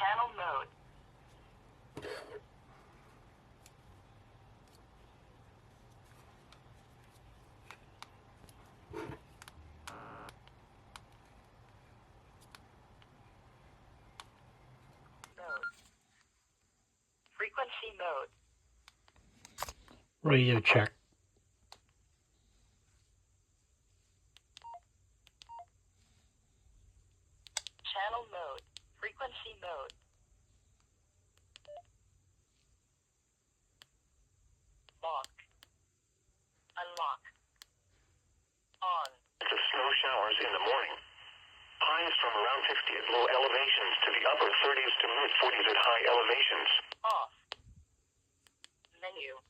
Channel mode. Frequency mode. Radio check. Channel mode. Frequency mode. Lock. Unlock. On. Snow showers in the morning. Highs from around 50 at low elevations to the upper 30s to mid 40s at high elevations. Off. Menu.